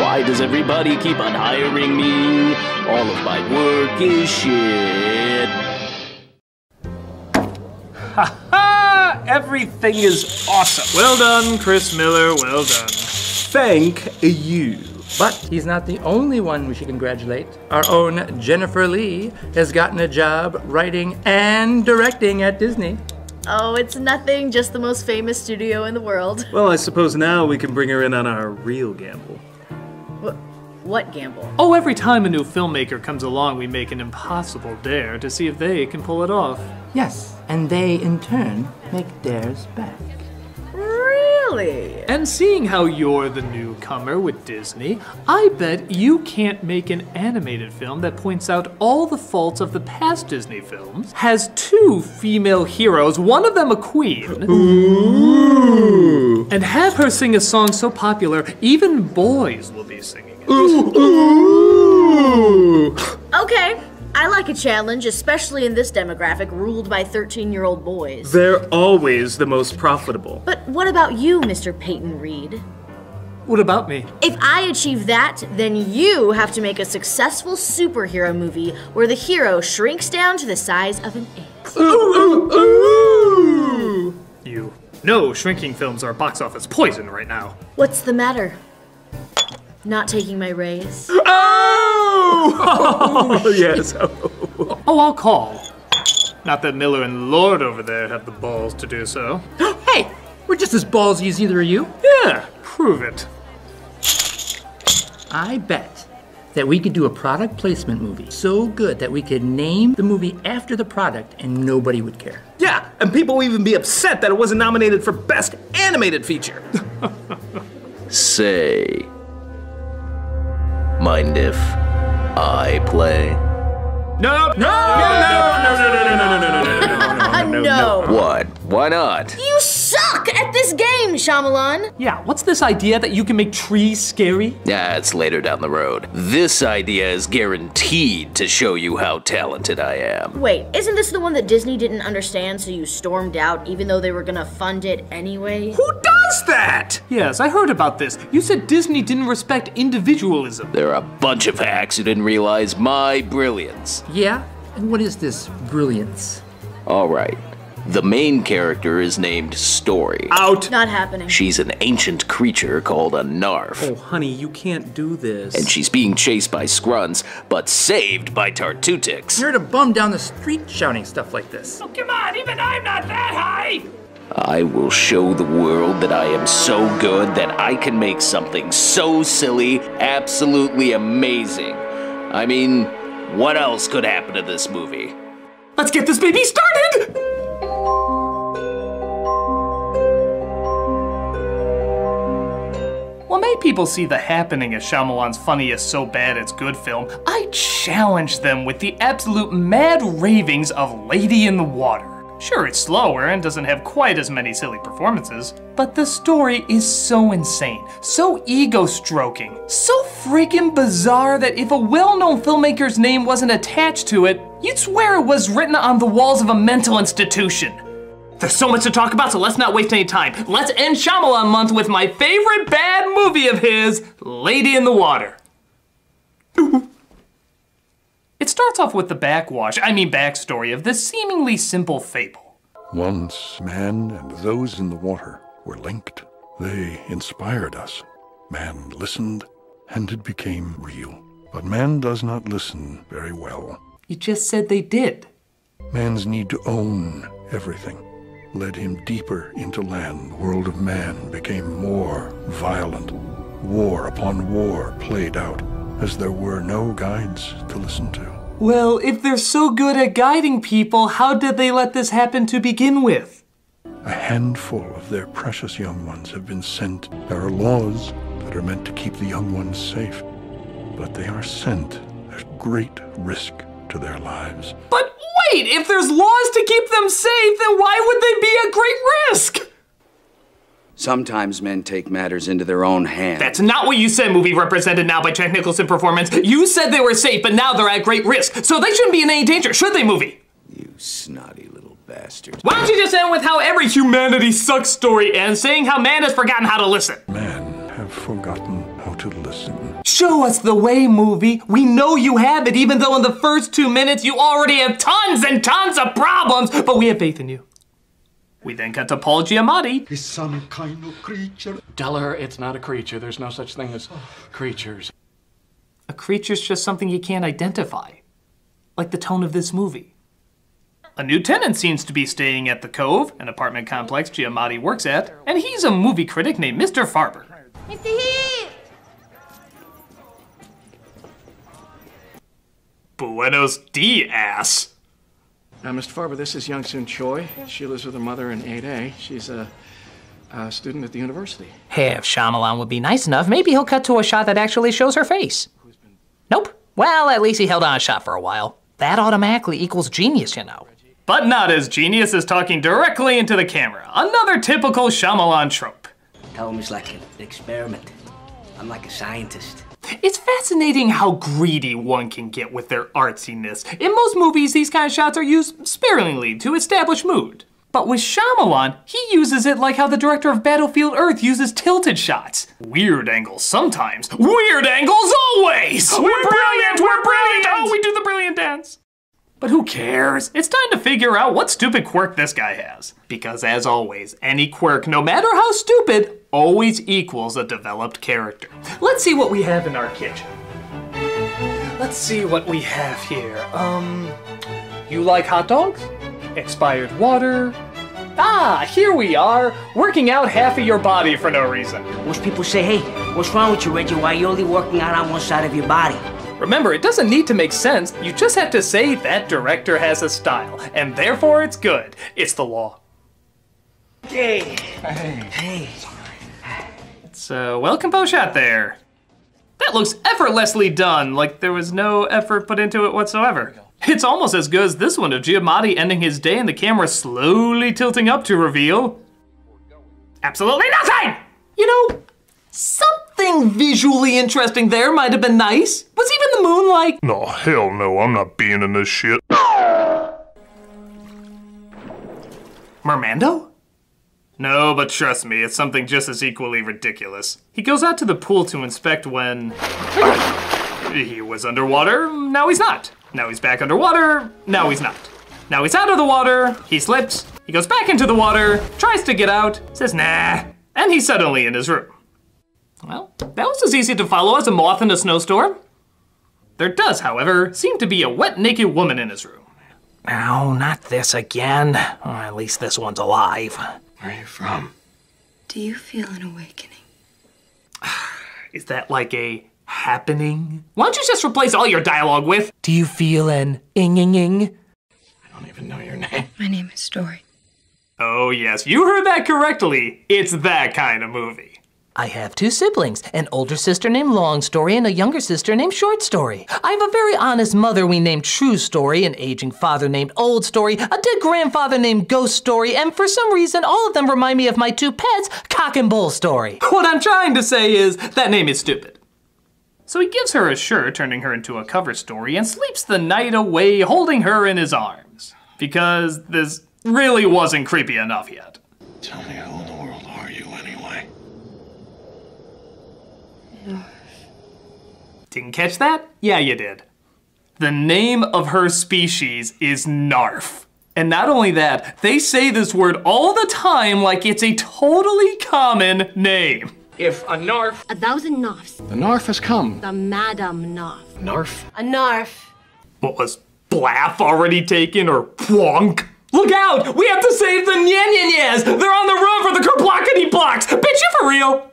Why does everybody keep on hiring me? All of my work is shit. Ha ha! Everything is awesome. Well done, Chris Miller, well done. Thank you. But he's not the only one we should congratulate. Our own Jennifer Lee has gotten a job writing and directing at Disney. Oh, it's nothing, just the most famous studio in the world. Well, I suppose now we can bring her in on our real gamble. What gamble? Oh, every time a new filmmaker comes along, we make an impossible dare to see if they can pull it off. Yes, and they, in turn, make dares back. Really? And seeing how you're the newcomer with Disney, I bet you can't make an animated film that points out all the faults of the past Disney films, has 2 female heroes, one of them a queen, Ooh. and have her sing a song so popular, even boys will be singing it. Ooh. Ooh. Okay, I like a challenge, especially in this demographic ruled by 13-year-old boys. They're always the most profitable. But what about you, Mr. Peyton Reed? What about me? If I achieve that, then you have to make a successful superhero movie where the hero shrinks down to the size of an ant. Ooh. Ooh. You know shrinking films are box office poison right now. What's the matter? Not taking my raise? Oh! Yes. Oh, I'll call. Not that Miller and Lord over there have the balls to do so. Hey, we're just as ballsy as either of you. Yeah, prove it. I bet that we could do a product placement movie so good that we could name the movie after the product and nobody would care. Yeah, and people will even be upset that it wasn't nominated for Best Animated Feature. Say, mind if I play? No! No! No. What? Why not? You suck at this game, Shyamalan! Yeah, what's this idea that you can make trees scary? Yeah, it's later down the road. This idea is guaranteed to show you how talented I am. Wait, isn't this the one that Disney didn't understand, so you stormed out even though they were gonna fund it anyway? Who does that? Yes, I heard about this. You said Disney didn't respect individualism. There are a bunch of hacks who didn't realize my brilliance. Yeah? And what is this brilliance? All right. The main character is named Story. Out! Not happening. She's an ancient creature called a narf. Oh, honey, you can't do this. And she's being chased by Scruns, but saved by Tartutics. You heard a bum down the street shouting stuff like this. Oh, come on, even I'm not that high! I will show the world that I am so good that I can make something so silly absolutely amazing. I mean, what else could happen to this movie? Let's get this baby started! What made people see The Happening as Shyamalan's funniest so bad it's good film, I challenged them with the absolute mad ravings of Lady in the Water. Sure, it's slower and doesn't have quite as many silly performances, but the story is so insane, so ego-stroking, so freaking bizarre that if a well-known filmmaker's name wasn't attached to it, you'd swear it was written on the walls of a mental institution. There's so much to talk about, so let's not waste any time. Let's end Shyamalan month with my favorite bad movie of his, Lady in the Water. It starts off with the backstory of this seemingly simple fable. Once, man and those in the water were linked. They inspired us. Man listened, and it became real. But man does not listen very well. You just said they did. Man's need to own everything led him deeper into land. The world of man became more violent. War upon war played out, as there were no guides to listen to. Well, if they're so good at guiding people, how did they let this happen to begin with? A handful of their precious young ones have been sent. There are laws that are meant to keep the young ones safe, but they are sent at great risk to their lives. But wait, if there's laws to keep them safe, then why would they be a great risk? Sometimes men take matters into their own hands. That's not what you said, movie represented now by Jack Nicholson performance. You said they were safe, but now they're at great risk. So they shouldn't be in any danger, should they, movie? You snotty little bastard. Why don't you just end with how every humanity sucks story ends, saying how man has forgotten how to listen? Men have forgotten how to live. listen. Show us the way, movie. We know you have it, even though in the first 2 minutes you already have tons and tons of problems, but we have faith in you. We then cut to Paul Giamatti. He's some kind of creature. Tell her it's not a creature. There's no such thing as creatures. A creature's just something you can't identify. Like the tone of this movie. A new tenant seems to be staying at the Cove, an apartment complex Giamatti works at, and he's a movie critic named Mr. Farber. Mr. Heath! Buenos dias. Now, Mr. Farber, this is Young Soon Choi. She lives with her mother in 8A. She's a student at the university. Hey, if Shyamalan would be nice enough, maybe he'll cut to a shot that actually shows her face. Nope. Well, at least he held on a shot for a while. That automatically equals genius, you know. But not as genius as talking directly into the camera. Another typical Shyamalan trope. Tell him it's like an experiment. I'm like a scientist. It's fascinating how greedy one can get with their artsiness. In most movies, these kind of shots are used sparingly to establish mood. But with Shyamalan, he uses it like how the director of Battlefield Earth uses tilted shots. Weird angles sometimes, weird angles always! We're brilliant! We're brilliant! Oh, we do the brilliant dance! But who cares? It's time to figure out what stupid quirk this guy has. Because as always, any quirk, no matter how stupid, always equals a developed character. Let's see what we have in our kitchen. Let's see what we have here. You like hot dogs? Expired water? Ah, here we are, working out half of your body for no reason. Most people say, hey, what's wrong with you, Reggie? Why are you only working out on one side of your body? Remember, it doesn't need to make sense. You just have to say that director has a style, and therefore it's good. It's the law. Hey. Hey. It's a well-composed shot there. That looks effortlessly done, like there was no effort put into it whatsoever. It's almost as good as this one of Giamatti ending his day and the camera slowly tilting up to reveal absolutely nothing! You know, something visually interesting there might have been nice. Was even the moon like... No, hell no, I'm not being in this shit. Mermando? No, but trust me, it's something just as equally ridiculous. He goes out to the pool to inspect when... he was underwater, now he's not. Now he's back underwater, now he's not. Now he's out of the water, he slips, he goes back into the water, tries to get out, says nah, and he's suddenly in his room. Well, that was as easy to follow as a moth in a snowstorm. There does, however, seem to be a wet, naked woman in his room. Oh, not this again. Or at least this one's alive. Where are you from? Do you feel an awakening? Is that like a happening? Why don't you just replace all your dialogue with, do you feel an ing-ing-ing? I don't even know your name. My name is Story. Oh yes, you heard that correctly. It's that kind of movie. I have two siblings, an older sister named Long Story and a younger sister named Short Story. I have a very honest mother we named True Story, an aging father named Old Story, a dead grandfather named Ghost Story, and for some reason all of them remind me of my two pets, Cock and Bull Story. What I'm trying to say is, that name is stupid. So he gives her a shirt, turning her into a cover story, and sleeps the night away holding her in his arms. Because this really wasn't creepy enough yet. Tell me, who in the world are you anyway? Didn't catch that? Yeah, you did. The name of her species is Narf. And not only that, they say this word all the time like it's a totally common name. If a narf... 1,000 narfs. The narf has come. The Madam Narf. Narf? A narf. What was Blaff already taken or Plonk? Look out! We have to save the Nyanyanyas! They're on the run for the Kerblockity Blocks! Bitch, you for real?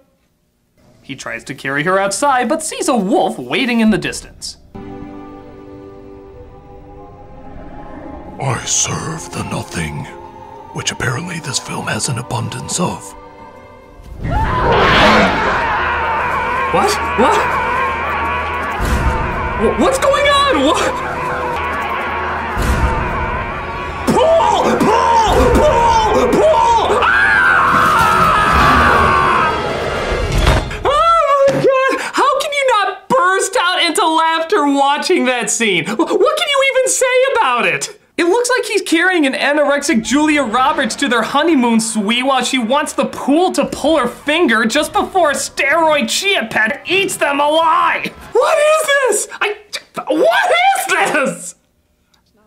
He tries to carry her outside, but sees a wolf waiting in the distance. I serve the nothing, which apparently this film has an abundance of. What? What's going on? What? Pull! Oh my God! How can you not burst out into laughter watching that scene? What can you even say about it? It looks like he's carrying an anorexic Julia Roberts to their honeymoon suite while she wants the pool to pull her finger just before a steroid chia pet eats them alive. What is this? What is this?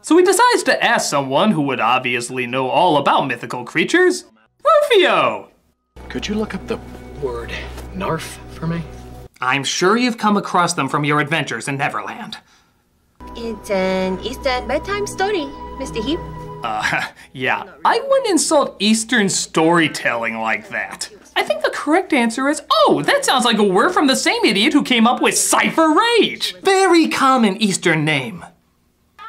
So he decides to ask someone who would obviously know all about mythical creatures, Rufio. Could you look up the word narf for me? I'm sure you've come across them from your adventures in Neverland. It's an Eastern bedtime story, Mr. Heap. Yeah, I wouldn't insult Eastern storytelling like that. I think the correct answer is, oh, that sounds like a word from the same idiot who came up with Cypher Rage. Very common Eastern name.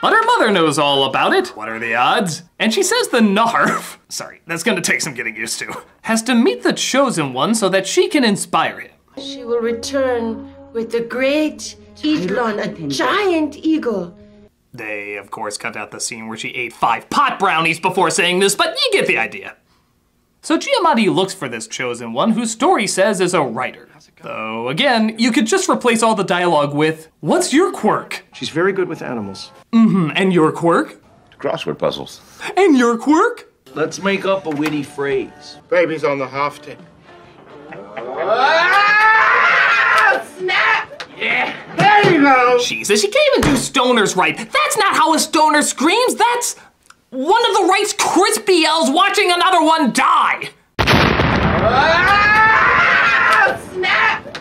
But her mother knows all about it. What are the odds? And she says the Narf, sorry, that's gonna take some getting used to, has to meet the Chosen One so that she can inspire him. She will return with a great eaglon, a giant eagle. They, of course, cut out the scene where she ate 5 pot brownies before saying this, but you get the idea. So Giamatti looks for this Chosen One, whose story says is a writer. Though, again, you could just replace all the dialogue with, what's your quirk? She's very good with animals. And your quirk? Crossword puzzles. And your quirk? Let's make up a witty phrase. Baby's on the Hofton. Snap! Yeah, there you go! Jesus, you can't even do stoners right. That's not how a stoner screams. That's one of the Rice Krispie yells watching another one die. Snap!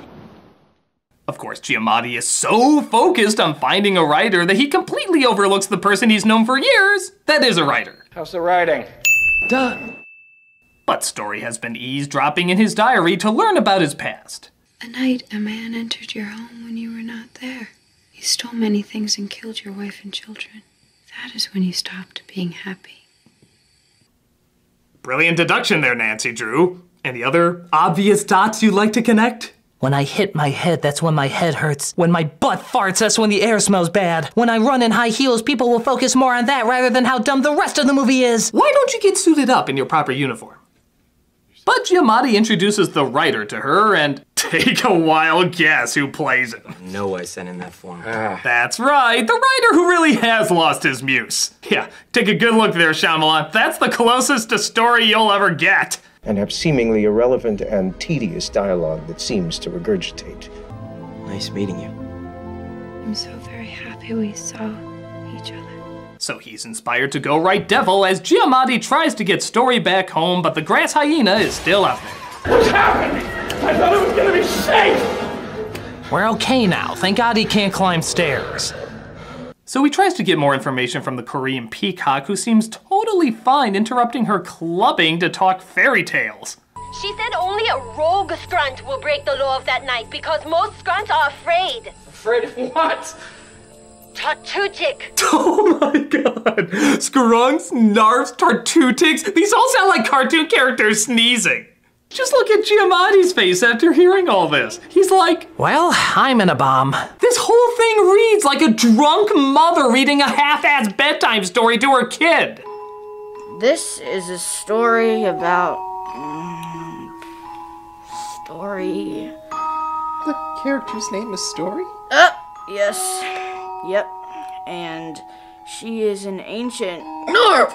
Of course, Giamatti is so focused on finding a writer that he completely overlooks the person he's known for years that is a writer. How's the writing? Done. But Story has been eavesdropping in his diary to learn about his past. A night, a man entered your home when you were not there. He stole many things and killed your wife and children. That is when you stopped being happy. Brilliant deduction there, Nancy Drew. Any other obvious dots you'd like to connect? When I hit my head, that's when my head hurts. When my butt farts, that's when the air smells bad. When I run in high heels, people will focus more on that rather than how dumb the rest of the movie is. Why don't you get suited up in your proper uniform? But Giamatti introduces the writer to her, and take a wild guess who plays him. No, I sent in that form. That's right, the writer who really has lost his muse. Yeah, take a good look there, Shyamalan. That's the closest to Story you'll ever get. And have seemingly irrelevant and tedious dialogue that seems to regurgitate. Nice meeting you. I'm so very happy we saw each other. So he's inspired to go write Devil as Giamatti tries to get Story back home, but the grass hyena is still out there. What's happening? I thought it was gonna be safe! We're okay now. Thank God he can't climb stairs. So he tries to get more information from the Korean peacock, who seems totally fine interrupting her clubbing to talk fairy tales. She said only a rogue scrunt will break the law of that night because most scrunts are afraid. Afraid of what? Tartutic. Oh my god. Skrunks, Narfs, Tartutics, these all sound like cartoon characters sneezing. Just look at Giamatti's face after hearing all this. He's like, well, I'm in a bomb. This whole thing reads like a drunk mother reading a half-assed bedtime story to her kid. This is a story about... Story... The character's name is Story? Yes. Yep. And she is an ancient... Narf!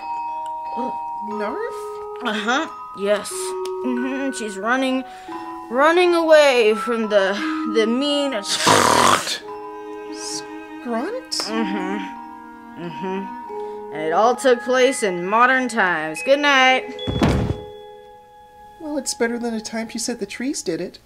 Narf? Uh-huh. Yes. She's running away from the mean... Grunt? And it all took place in modern times. Good night. Well, it's better than the time she said the trees did it.